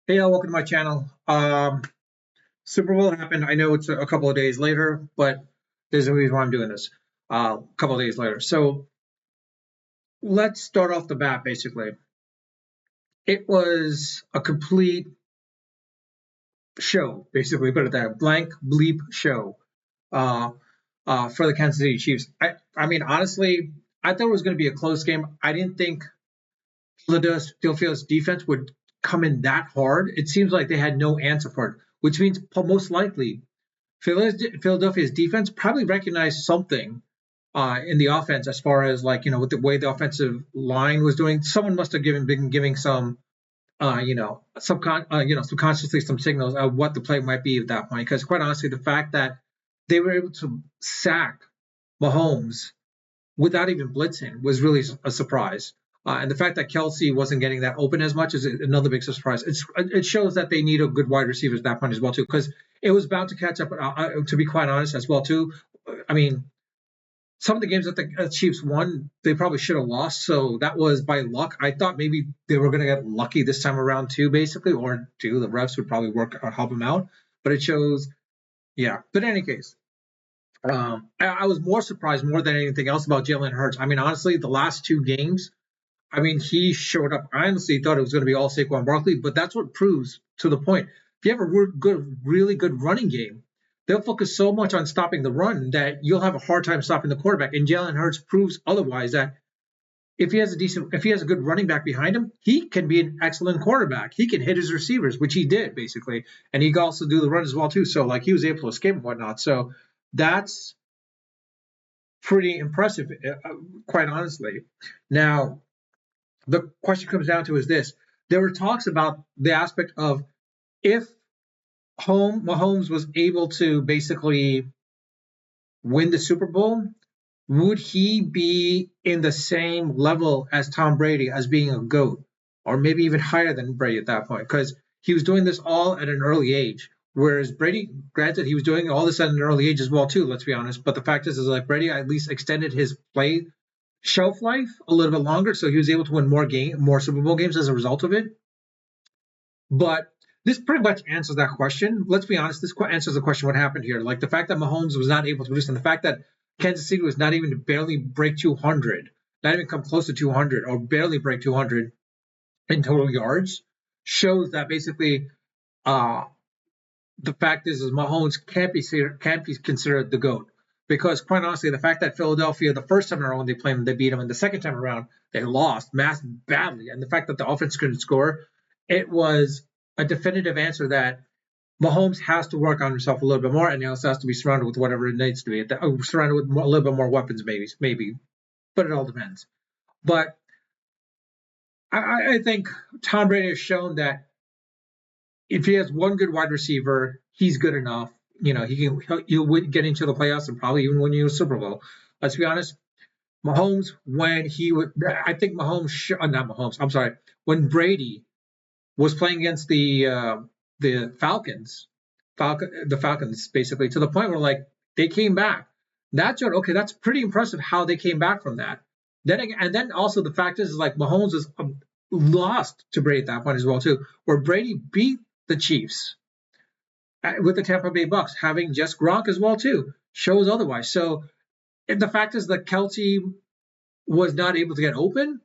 Hey, welcome to my channel. Super Bowl happened. I know it's a couple of days later, but there's a reason why I'm doing this. A couple of days later. So let's start off the bat. Basically, it was a complete show. Basically, put it that blank bleep show uh, for the Kansas City Chiefs. I mean, honestly, I thought it was going to be a close game. I didn't think Philadelphia's defense would come in that hard. It seems like they had no answer for it, which means most likely Philadelphia's defense probably recognized something in the offense as far as like with the way the offensive line was doing. Someone must have been giving some subconsciously some signals of what the play might be at that point. Because quite honestly, the fact that they were able to sack Mahomes without even blitzing was really a surprise. And the fact that Kelsey wasn't getting that open as much is another big surprise. It shows that they need a good wide receiver at that point as well too, because it was bound to catch up. To be quite honest, as well too. I mean, some of the games that the Chiefs won, they probably should have lost. So that was by luck. I thought maybe they were going to get lucky this time around too, basically, or two. The refs would probably work or help them out. But it shows, yeah. But in any case, I was more surprised more than anything else about Jalen Hurts. I mean, honestly, the last two games, I mean, he showed up. I honestly thought it was going to be all Saquon Barkley, but that's what proves to the point. If you have a really good running game, they'll focus so much on stopping the run that you'll have a hard time stopping the quarterback. And Jalen Hurts proves otherwise that if he has a good running back behind him, he can be an excellent quarterback. He can hit his receivers, which he did basically, and he can also do the run as well too. So like he was able to escape and whatnot. So that's pretty impressive, quite honestly. Now, the question comes down to is this: there were talks about the aspect of if Mahomes was able to basically win the Super Bowl, would he be in the same level as Tom Brady as being a GOAT, or maybe even higher than Brady at that point? Because he was doing this all at an early age. Whereas Brady, granted, he was doing all this at an early age as well too. Let's be honest. But the fact is like Brady at least extended his play shelf life a little bit longer, so he was able to win more Super Bowl games as a result of it. But this pretty much answers that question. Let's be honest, this answers the question what happened here. Like the fact that Mahomes was not able to produce, and the fact that Kansas City was not even to barely break 200, not even come close to 200, or barely break 200 in total yards, shows that basically uh, the fact is Mahomes can't be considered the GOAT. Because quite honestly, the fact that Philadelphia, the first time around when they played him, they beat him, and the second time around they lost badly, and the fact that the offense couldn't score, it was a definitive answer that Mahomes has to work on himself a little bit more, and he also has to be surrounded with whatever it needs to be. Surrounded with a little bit more weapons, maybe, but it all depends. But I think Tom Brady has shown that if he has one good wide receiver, he's good enough. He'll get into the playoffs and probably even win you a Super Bowl. Let's be honest. Mahomes, when he would, I think not Mahomes. I'm sorry. When Brady was playing against the Falcons basically to the point where like they came back. That's pretty impressive how they came back from that. Then also the fact is like Mahomes was lost to Brady at that point as well too, where Brady beat the Chiefs with the Tampa Bay Bucks, having just Gronk as well too, shows otherwise. So the fact is that Kelsey was not able to get open,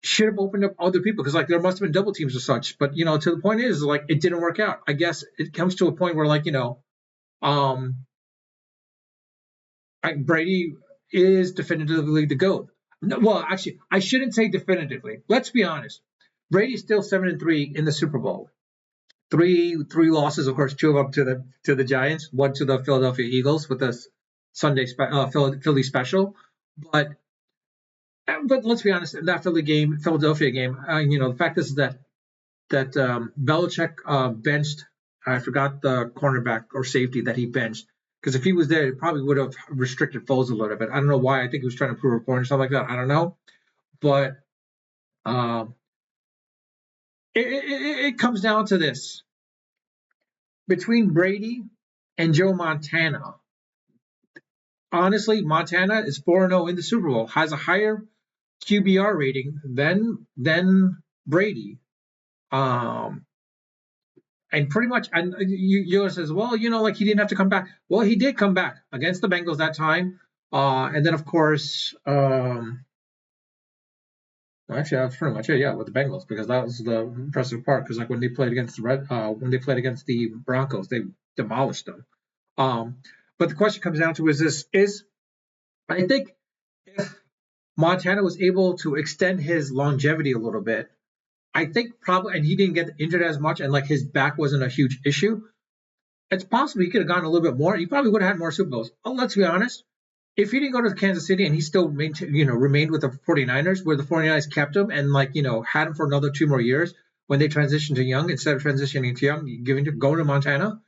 should have opened up other people because like there must have been double teams or such. But to the point is like it didn't work out. I guess it comes to a point where like um, Brady is definitively the GOAT. No, well, actually, I shouldn't say definitively. Let's be honest. Brady's still 7-3 in the Super Bowl. Three losses, of course, two of them to the Giants, one to the Philadelphia Eagles with the Philly special. But let's be honest, in that Philadelphia game, the fact is that Belichick benched. I forgot the cornerback or safety that he benched because if he was there, it probably would have restricted Foles a little bit. I don't know why. I think he was trying to prove a point or something like that. I don't know, but um, it comes down to this: between Brady and Joe Montana. Honestly, Montana is 4-0 in the Super Bowl, has a higher QBR rating than Brady. Um, And pretty much, and you says, well, like he didn't have to come back. Well, he did come back against the Bengals that time, and then of course, well, actually, that's pretty much it. Yeah, with the Bengals, because that was the impressive part. Because like when they played against when they played against the Broncos, they demolished them. Um, but the question comes down to is I think if Montana was able to extend his longevity a little bit, I think probably, and he didn't get injured as much, and like his back wasn't a huge issue. It's possible he could have gotten a little bit more. He probably would have had more Super Bowls. Oh, let's be honest. If he didn't go to Kansas City and he still remained with the 49ers, where the 49ers kept him and had him for another 2 more years when they transitioned to Young, instead of transitioning to Young, going to Montana.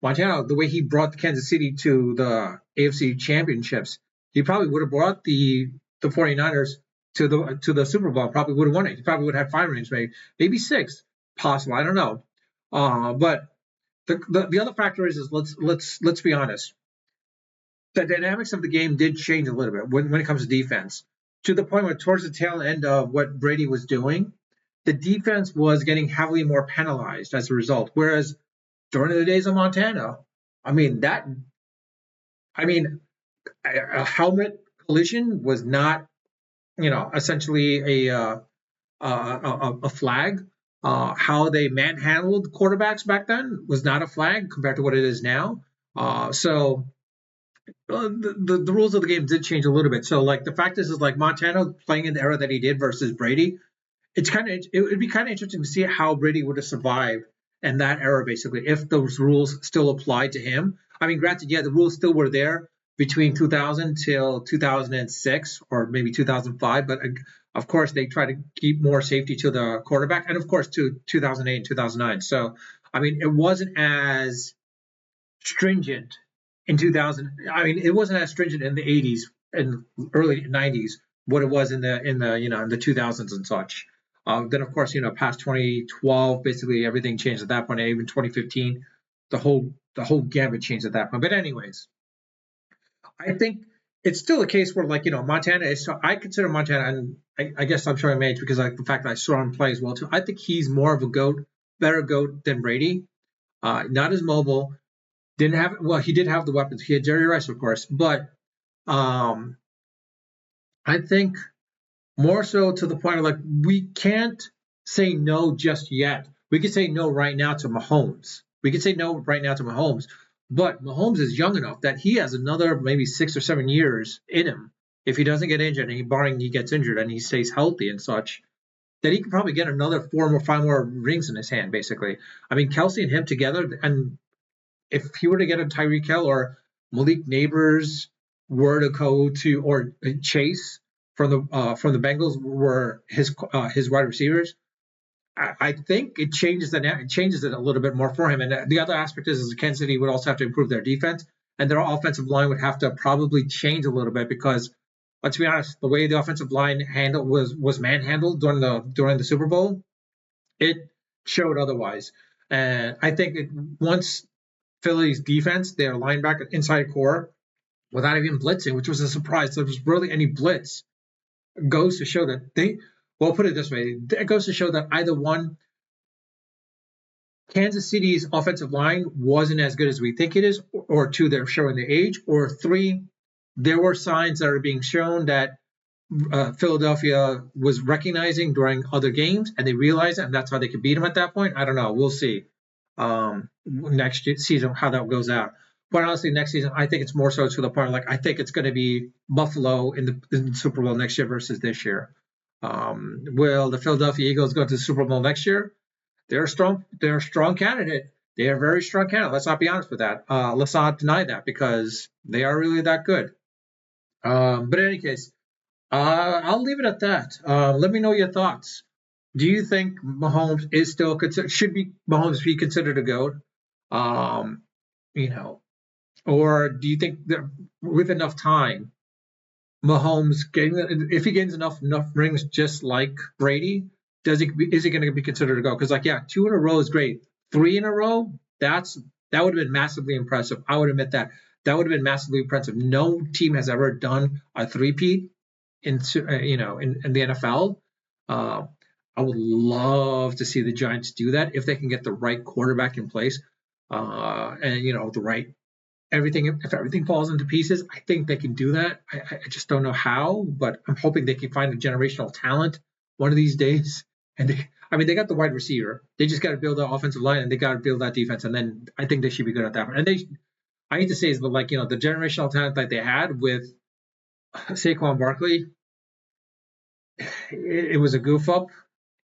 Montana, the way he brought Kansas City to the AFC championships, he probably would have brought the 49ers to the Super Bowl, probably would have won it. He probably would have had 5 rings, maybe 6, possible. I don't know. But the other factor is let's be honest. The dynamics of the game did change a little bit when it comes to defense, to the point where towards the tail end of what Brady was doing, the defense was getting heavily more penalized as a result. Whereas during the days of Montana, I mean that I mean a helmet collision was not essentially a flag. How they manhandled quarterbacks back then was not a flag compared to what it is now. So the rules of the game did change a little bit. So like the fact is like Montana playing in the era that he did versus Brady, it would be kind of interesting to see how Brady would have survived in that era, basically, if those rules still applied to him. I mean, granted, yeah, the rules still were there between 2000 till 2006 or maybe 2005, but of course they try to keep more safety to the quarterback, and of course to 2008 and 2009. So I mean, it wasn't as stringent in 2000. I mean, it wasn't as stringent in the 80s and early 90s what it was in the 2000s and such. Then of course, past 2012, basically everything changed at that point. Even 2015, the whole gambit changed at that point. But anyways, I think it's still a case where Montana is. I consider Montana, and I guess I'm showing my age because like the fact that I saw him play as well too. I think he's more of a goat, better goat than Brady. Not as mobile, didn't have he did have the weapons. He had Jerry Rice, of course, but um, I think more so to the point of like we can't say no just yet. We could say no right now to Mahomes. We could say no right now to Mahomes, but Mahomes is young enough that he has another maybe 6 or 7 years in him. If he doesn't get injured, and barring he gets injured and he stays healthy and such, then he could probably get another 5 more rings in his hand. Basically, I mean Kelsey and him together, and if he were to get a Tyreek Hill or Malik Neighbors were to go to, or Chase from the Bengals were his wide receivers, I think it changes it a little bit more for him. And the other aspect is Kansas City would also have to improve their defense, and their offensive line would have to probably change a little bit because let's be honest, the way the offensive line handled was manhandled during the Super Bowl, it showed otherwise. And I think once Philly's defense, their linebacker inside core, without even blitzing, which was a surprise. There was barely any blitz. Goes to show that well, put it this way, it goes to show that either one, Kansas City's offensive line wasn't as good as we think it is, or two, they're showing the age, or three, there were signs that are being shown that Philadelphia was recognizing during other games, and they realized it, and that's how they could beat them at that point. I don't know. We'll see next season how that goes out. But honestly, next season, I think it's more so to the point like I think it's going to be Buffalo in the Super Bowl next year versus this year. Will the Philadelphia Eagles go to the Super Bowl next year? They're a strong candidate. They are a very strong candidate. Let's not be honest with that. Let's not deny that because they are really that good. But in any case, I'll leave it at that. Let me know your thoughts. Do you think Mahomes is still should be Mahomes be considered a GOAT? Um, you know, or do you think that with enough time, Mahomes if he gains enough rings just like Brady, is he going to be considered a GOAT? Because like 2 in a row is great. 3 in a row, that would have been massively impressive. I would admit that would have been massively impressive. No team has ever done a three-peat in the NFL. I would love to see the Giants do that if they can get the right quarterback in place, and the right everything. If everything falls into pieces, I think they can do that. I just don't know how, but I'm hoping they can find a generational talent one of these days. And they got the wide receiver. They just got to build the offensive line, and they got to build that defense, and then I think they should be good at that. And I hate to say this, but the generational talent that they had with Saquon Barkley, it was a goof up.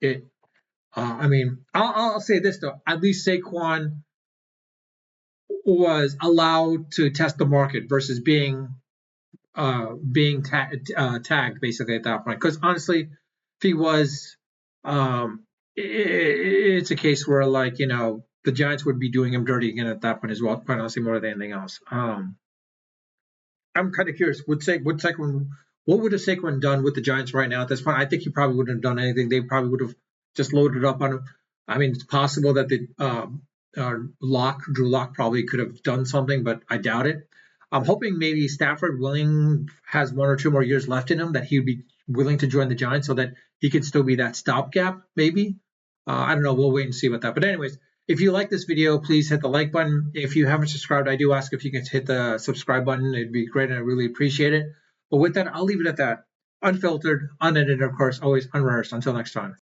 It I'll say this though. At least Saquon was allowed to test the market versus being tagged basically at that point. Because honestly, if he was, it's a case where the Giants would be doing him dirty again at that point as well. Quite honestly, more than anything else. I'm kind of curious. What would have Saquon done with the Giants right now at this point? I think he probably wouldn't have done anything. They probably would have just loaded up on him. It's possible that the Drew Lock probably could have done something, but I doubt it. I'm hoping maybe Stafford has 1 or 2 more years left in him, that he'd be willing to join the Giants so that he could still be that stopgap, maybe. I don't know. We'll wait and see about that. But anyways, if you like this video, please hit the like button. If you haven't subscribed, I do ask if you can hit the subscribe button. It'd be great, and I really appreciate it. But with that, I'll leave it at that. Unfiltered, unedited, of course, always unrehearsed. Until next time.